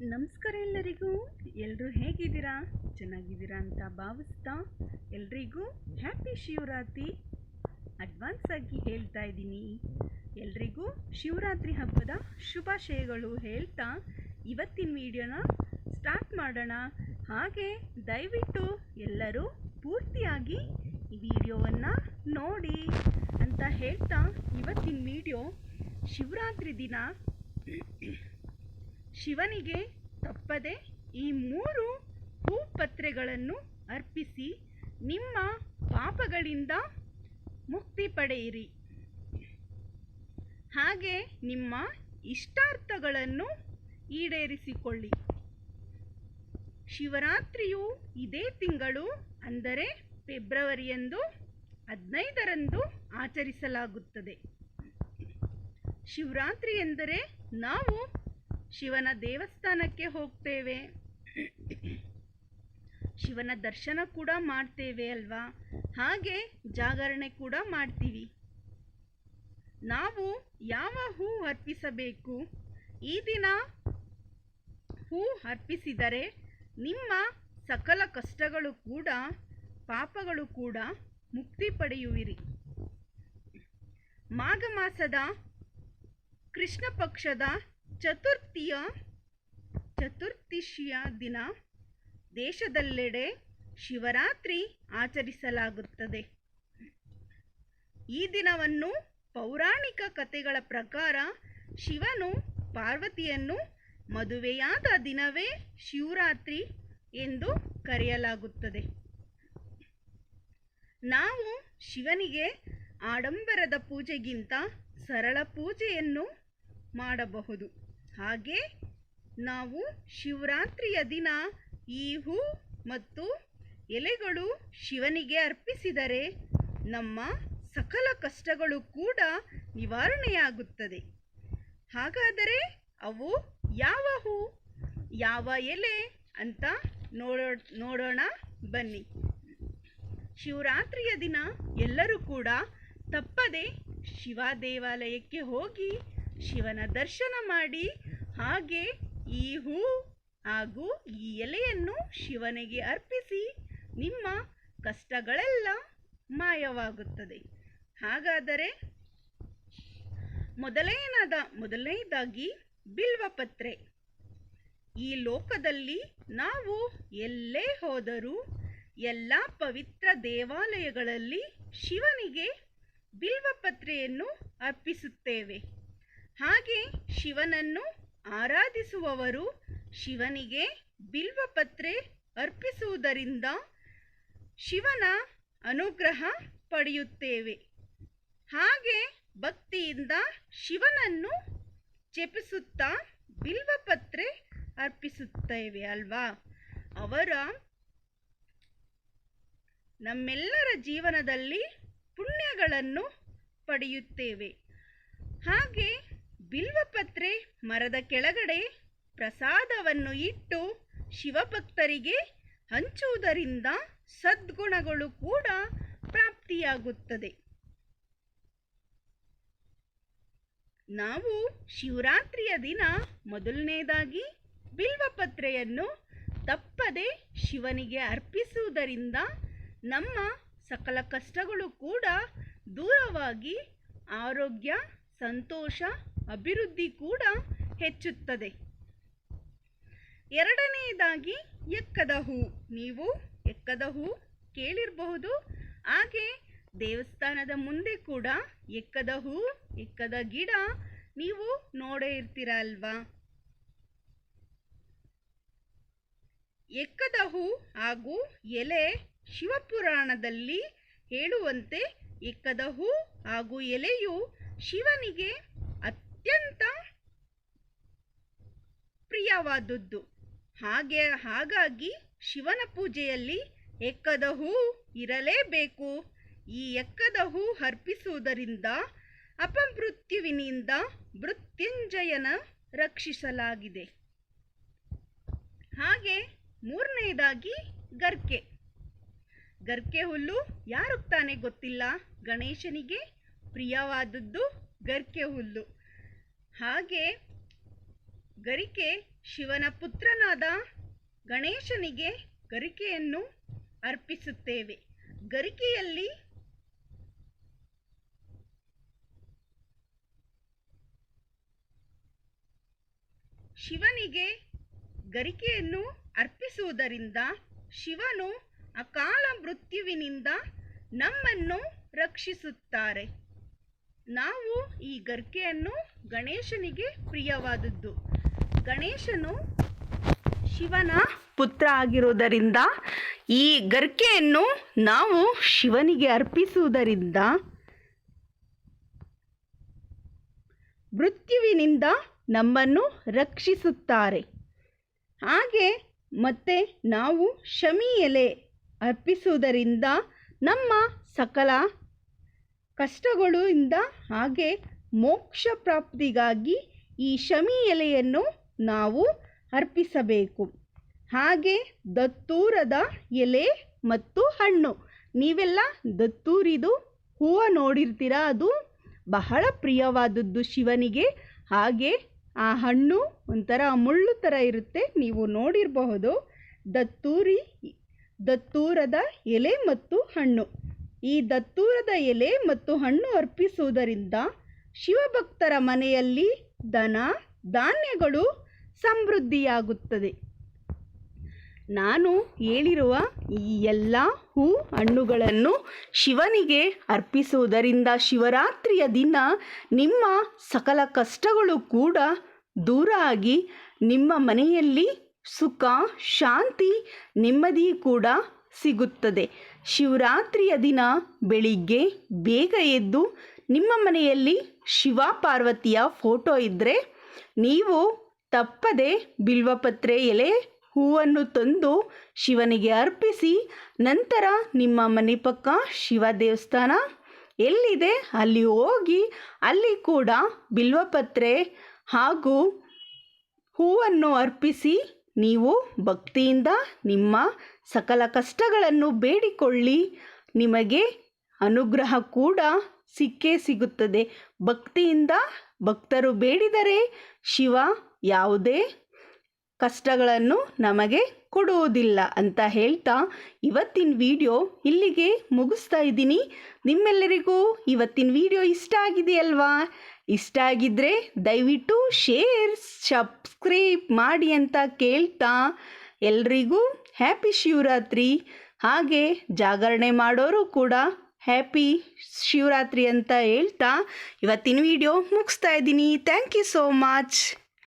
ನಮಸ್ಕಾರ ಎಲ್ಲರಿಗೂ. ಎಲ್ಲರೂ ಹೇಗಿದ್ದೀರಾ? ಚೆನ್ನಾಗಿದ್ದೀರಾ ಅಂತ ಭಾವಿಸ್ತಾ ಎಲ್ರಿಗೂ ಹ್ಯಾಪಿ ಶಿವರಾತ್ರಿ ಅಡ್ವಾನ್ಸ್ ಆಗಿ ಹೇಳ್ತಾ ಇದ್ದೀನಿ. ಎಲ್ರಿಗೂ ಶಿವರಾತ್ರಿ ಹಬ್ಬದ ಶುಭಾಶಯಗಳು ಹೇಳ್ತಾ ಇವತ್ತಿನ ವಿಡಿಯೋನ ಸ್ಟಾರ್ಟ್ ಮಾಡೋಣ. ಹಾಗೆ ದಯವಿಟ್ಟು ಎಲ್ಲರೂ ಪೂರ್ತಿಯಾಗಿ ಈ ವಿಡಿಯೋವನ್ನು ನೋಡಿ ಅಂತ ಹೇಳ್ತಾ ಇವತ್ತಿನ ವಿಡಿಯೋ ಶಿವರಾತ್ರಿ ದಿನ ಶಿವನಿಗೆ ತಪ್ಪದೆ ಈ 3 ಹೂಪತ್ರೆಗಳನ್ನು ಅರ್ಪಿಸಿ ನಿಮ್ಮ ಪಾಪಗಳಿಂದ ಮುಕ್ತಿ ಪಡೆಯಿರಿ. ಹಾಗೆ ನಿಮ್ಮ ಇಷ್ಟಾರ್ಥಗಳನ್ನು ಈಡೇರಿಸಿಕೊಳ್ಳಿ. ಶಿವರಾತ್ರಿಯು ಇದೇ ತಿಂಗಳು ಅಂದರೆ ಫೆಬ್ರವರಿಯಂದು 15ರಂದು ಆಚರಿಸಲಾಗುತ್ತದೆ. ಶಿವರಾತ್ರಿ ಎಂದರೆ ನಾವು ಶಿವನ ದೇವಸ್ಥಾನಕ್ಕೆ ಹೋಗ್ತೇವೆ, ಶಿವನ ದರ್ಶನ ಕೂಡ ಮಾಡ್ತೇವೆ ಅಲ್ವಾ? ಹಾಗೆ ಜಾಗರಣೆ ಕೂಡ ಮಾಡ್ತೀವಿ. ನಾವು ಯಾವ ಹೂ ಅರ್ಪಿಸಬೇಕು? ಈ ದಿನ ಹೂ ಅರ್ಪಿಸಿದರೆ ನಿಮ್ಮ ಸಕಲ ಕಷ್ಟಗಳು ಕೂಡ ಪಾಪಗಳು ಕೂಡ ಮುಕ್ತಿ ಪಡೆಯುವಿರಿ. ಮಾಘ ಮಾಸದ ಕೃಷ್ಣ ಪಕ್ಷದ ಚತುರ್ಥಿಯ ದಿನ ದೇಶದೆಲ್ಲೆಡೆ ಶಿವರಾತ್ರಿ ಆಚರಿಸಲಾಗುತ್ತದೆ. ಈ ದಿನವನ್ನು ಪೌರಾಣಿಕ ಕಥೆಗಳ ಪ್ರಕಾರ ಶಿವನು ಪಾರ್ವತಿಯನ್ನು ಮದುವೆಯಾದ ದಿನವೇ ಶಿವರಾತ್ರಿ ಎಂದು ಕರೆಯಲಾಗುತ್ತದೆ. ನಾವು ಶಿವನಿಗೆ ಆಡಂಬರದ ಪೂಜೆಗಿಂತ ಸರಳ ಪೂಜೆಯನ್ನು ಮಾಡಬಹುದು. ಹಾಗೆ ನಾವು ಶಿವರಾತ್ರಿಯ ದಿನ ಈ ಹೂ ಮತ್ತು ಎಲೆಗಳು ಶಿವನಿಗೆ ಅರ್ಪಿಸಿದರೆ ನಮ್ಮ ಸಕಲ ಕಷ್ಟಗಳು ಕೂಡ ನಿವಾರಣೆಯಾಗುತ್ತದೆ. ಹಾಗಾದರೆ ಅವು ಯಾವ ಹೂ ಯಾವ ಎಲೆ ಅಂತ ನೋಡೋಣ ಬನ್ನಿ. ಶಿವರಾತ್ರಿಯ ದಿನ ಎಲ್ಲರೂ ಕೂಡ ತಪ್ಪದೆ ಶಿವ ದೇವಾಲಯಕ್ಕೆ ಹೋಗಿ ಶಿವನ ದರ್ಶನ ಮಾಡಿ ಹಾಗೆ ಈ ಹೂ ಹಾಗೂ ಈ ಎಲೆಯನ್ನು ಶಿವನಿಗೆ ಅರ್ಪಿಸಿ ನಿಮ್ಮ ಕಷ್ಟಗಳೆಲ್ಲ ಮಾಯವಾಗುತ್ತದೆ. ಹಾಗಾದರೆ ಮೊದಲನೇದಾಗಿ ಬಿಲ್ವಪತ್ರೆ. ಈ ಲೋಕದಲ್ಲಿ ನಾವು ಎಲ್ಲೇ ಹೋದರೂ ಎಲ್ಲ ಪವಿತ್ರ ದೇವಾಲಯಗಳಲ್ಲಿ ಶಿವನಿಗೆ ಬಿಲ್ವಪತ್ರೆಯನ್ನು ಅರ್ಪಿಸುತ್ತೇವೆ. ಹಾಗೆ ಶಿವನನ್ನು ಆರಾಧಿಸುವವರು ಶಿವನಿಗೆ ಬಿಲ್ವಪತ್ರೆ ಅರ್ಪಿಸುವುದರಿಂದ ಶಿವನ ಅನುಗ್ರಹ ಪಡೆಯುತ್ತೇವೆ. ಹಾಗೆ ಭಕ್ತಿಯಿಂದ ಶಿವನನ್ನು ಜಪಿಸುತ್ತಾ ಬಿಲ್ವಪತ್ರೆ ಅರ್ಪಿಸುತ್ತೇವೆ ಅಲ್ವಾ? ಅವರ ನಮ್ಮೆಲ್ಲರ ಜೀವನದಲ್ಲಿ ಪುಣ್ಯಗಳನ್ನು ಪಡೆಯುತ್ತೇವೆ. ಹಾಗೆ ಬಿಲ್ವಪತ್ರೆ ಮರದ ಕೆಳಗಡೆ ಪ್ರಸಾದವನ್ನು ಇಟ್ಟು ಶಿವಭಕ್ತರಿಗೆ ಹಂಚುವುದರಿಂದ ಸದ್ಗುಣಗಳು ಕೂಡ ಪ್ರಾಪ್ತಿಯಾಗುತ್ತದೆ. ನಾವು ಶಿವರಾತ್ರಿಯ ದಿನ ಮೊದಲನೇದಾಗಿ ಬಿಲ್ವಪತ್ರೆಯನ್ನು ತಪ್ಪದೆ ಶಿವನಿಗೆ ಅರ್ಪಿಸುವುದರಿಂದ ನಮ್ಮ ಸಕಲ ಕಷ್ಟಗಳು ಕೂಡ ದೂರವಾಗಿ ಆರೋಗ್ಯ, ಸಂತೋಷ, ಅಭಿವೃದ್ಧಿ ಕೂಡ ಹೆಚ್ಚುತ್ತದೆ. ಎರಡನೆಯದಾಗಿ ಎಕ್ಕದ ಹೂ. ನೀವು ಎಕ್ಕದ ಹೂ ಕೇಳಿರಬಹುದು. ಹಾಗೆ ದೇವಸ್ಥಾನದ ಮುಂದೆ ಕೂಡ ಎಕ್ಕದ ಹೂ, ಎಕ್ಕದ ಗಿಡ ನೀವು ನೋಡೇ ಇರ್ತೀರ ಅಲ್ವಾ? ಎಕ್ಕದ ಹೂ ಹಾಗೂ ಎಲೆ ಶಿವಪುರಾಣದಲ್ಲಿ ಹೇಳುವಂತೆ ಎಕ್ಕದ ಹೂ ಹಾಗೂ ಎಲೆಯು ಶಿವನಿಗೆ ಅತ್ಯಂತ ಪ್ರಿಯವಾದದ್ದು. ಹಾಗಾಗಿ ಶಿವನ ಪೂಜೆಯಲ್ಲಿ ಎಕ್ಕದ ಹೂ ಇರಲೇಬೇಕು. ಈ ಎಕ್ಕದ ಹೂ ಅರ್ಪಿಸುವುದರಿಂದ ಅಪಮೃತ್ಯುವಿನಿಂದ ಮೃತ್ಯುಂಜಯನ ರಕ್ಷಿಸಲಾಗಿದೆ. ಹಾಗೆ ಮೂರನೆಯದಾಗಿ ಗರ್ಕೆ ಹುಲ್ಲು. ಯಾರು ತಾನೇ ಗೊತ್ತಿಲ್ಲ? ಗಣೇಶನಿಗೆ ಪ್ರಿಯವಾದದ್ದು ಗರ್ಕೆ ಹುಲ್ಲು. ಹಾಗೆ ಗರಿಕೆ ಶಿವನ ಪುತ್ರನಾದ ಗಣೇಶನಿಗೆ ಗರಿಕೆಯನ್ನು ಅರ್ಪಿಸುತ್ತೇವೆ. ಗರಿಕೆಯಲ್ಲಿ ಶಿವನಿಗೆ ಗರಿಕೆಯನ್ನು ಅರ್ಪಿಸುವುದರಿಂದ ಶಿವನು ಅಕಾಲ ಮೃತ್ಯುವಿನಿಂದ ನಮ್ಮನ್ನು ರಕ್ಷಿಸುತ್ತಾರೆ. ನಾವು ಈ ಗರಿಕೆಯನ್ನು ಗಣೇಶನಿಗೆ ಪ್ರಿಯವಾದದ್ದು. ಗಣೇಶನು ಶಿವನ ಪುತ್ರ ಆಗಿರುವುದರಿಂದ ಈ ಗರಿಕೆಯನ್ನು ನಾವು ಶಿವನಿಗೆ ಅರ್ಪಿಸುವುದರಿಂದ ಮೃತ್ಯುವಿನಿಂದ ನಮ್ಮನ್ನು ರಕ್ಷಿಸುತ್ತಾರೆ. ಹಾಗೆ ಮತ್ತೆ ನಾವು ಶಮಿ ಎಲೆ ಅರ್ಪಿಸುವುದರಿಂದ ನಮ್ಮ ಸಕಲ ಕಷ್ಟಗಳಿಂದ ಹಾಗೆ ಮೋಕ್ಷ ಪ್ರಾಪ್ತಿಗಾಗಿ ಈ ಶಮಿ ಎಲೆಯನ್ನು ನಾವು ಅರ್ಪಿಸಬೇಕು. ಹಾಗೆ ದತ್ತೂರದ ಎಲೆ ಮತ್ತು ಹಣ್ಣು, ನೀವೆಲ್ಲ ದತ್ತೂರಿದು ಹೂವು ನೋಡಿರ್ತೀರ, ಅದು ಬಹಳ ಪ್ರಿಯವಾದದ್ದು ಶಿವನಿಗೆ. ಹಾಗೆ ಆ ಹಣ್ಣು ಒಂಥರ ಮುಳ್ಳು ಥರ ಇರುತ್ತೆ, ನೀವು ನೋಡಿರಬಹುದು. ದತ್ತೂರದ ಎಲೆ ಮತ್ತು ಹಣ್ಣು, ಈ ದತ್ತೂರದ ಎಲೆ ಮತ್ತು ಹಣ್ಣು ಅರ್ಪಿಸುವುದರಿಂದ ಶಿವಭಕ್ತರ ಮನೆಯಲ್ಲಿ ಧನ ಧಾನ್ಯಗಳು ಸಮೃದ್ಧಿಯಾಗುತ್ತದೆ. ನಾನು ಹೇಳಿರುವ ಈ ಎಲ್ಲ ಹೂ ಹಣ್ಣುಗಳನ್ನು ಶಿವನಿಗೆ ಅರ್ಪಿಸುವುದರಿಂದ ಶಿವರಾತ್ರಿಯ ದಿನ ನಿಮ್ಮ ಸಕಲ ಕಷ್ಟಗಳು ಕೂಡ ದೂರ ಆಗಿ ನಿಮ್ಮ ಮನೆಯಲ್ಲಿ ಸುಖ ಶಾಂತಿ ನೆಮ್ಮದಿ ಕೂಡ ಸಿಗುತ್ತದೆ. ಶಿವರಾತ್ರಿಯ ದಿನ ಬೆಳಿಗ್ಗೆ ಬೇಗ ಎದ್ದು ನಿಮ್ಮ ಮನೆಯಲ್ಲಿ ಶಿವ ಪಾರ್ವತಿಯ ಫೋಟೋ ಇದ್ದರೆ ನೀವು ತಪ್ಪದೆ ಬಿಲ್ವಪತ್ರೆ ಎಲೆ ಹೂವನ್ನು ತಂದು ಶಿವನಿಗೆ ಅರ್ಪಿಸಿ, ನಂತರ ನಿಮ್ಮ ಮನೆ ಪಕ್ಕ ಶಿವ ದೇವಸ್ಥಾನ ಎಲ್ಲಿದೆ ಅಲ್ಲಿ ಹೋಗಿ ಅಲ್ಲಿ ಕೂಡ ಬಿಲ್ವಪತ್ರೆ ಹಾಗೂ ಹೂವನ್ನು ಅರ್ಪಿಸಿ ನೀವು ಭಕ್ತಿಯಿಂದ ನಿಮ್ಮ ಸಕಲ ಕಷ್ಟಗಳನ್ನು ಬೇಡಿಕೊಳ್ಳಿ. ನಿಮಗೆ ಅನುಗ್ರಹ ಕೂಡ ಸಿಕ್ಕೇ ಸಿಗುತ್ತದೆ. ಭಕ್ತಿಯಿಂದ ಭಕ್ತರು ಬೇಡಿದರೆ ಶಿವ ಯಾವುದೇ ಕಷ್ಟಗಳನ್ನು ನಮಗೆ ಕೊಡುವುದಿಲ್ಲ ಅಂತ ಹೇಳ್ತಾ ಇವತ್ತಿನ ವಿಡಿಯೋ ಇಲ್ಲಿಗೆ ಮುಗಿಸ್ತಾ ಇದ್ದೀನಿ. ನಿಮ್ಮೆಲ್ಲರಿಗೂ ಇವತ್ತಿನ ವಿಡಿಯೋ ಇಷ್ಟ ಆಗಿದೆಯಲ್ವಾ? ಇಷ್ಟ ಆಗಿದ್ದರೆ ದಯವಿಟ್ಟು ಶೇರ್ ಸಬ್ಸ್ಕ್ರೈಬ್ ಮಾಡಿ ಅಂತ ಕೇಳ್ತಾ ಎಲ್ರಿಗೂ ಹ್ಯಾಪಿ ಶಿವರಾತ್ರಿ. ಹಾಗೆ ಜಾಗರಣೆ ಮಾಡೋರು ಕೂಡ ಹ್ಯಾಪಿ ಶಿವರಾತ್ರಿ ಅಂತ ಹೇಳ್ತಾ ಇವತ್ತಿನ ವಿಡಿಯೋ ಮುಗಿಸ್ತಾ ಇದ್ದೀನಿ. Thank you so much.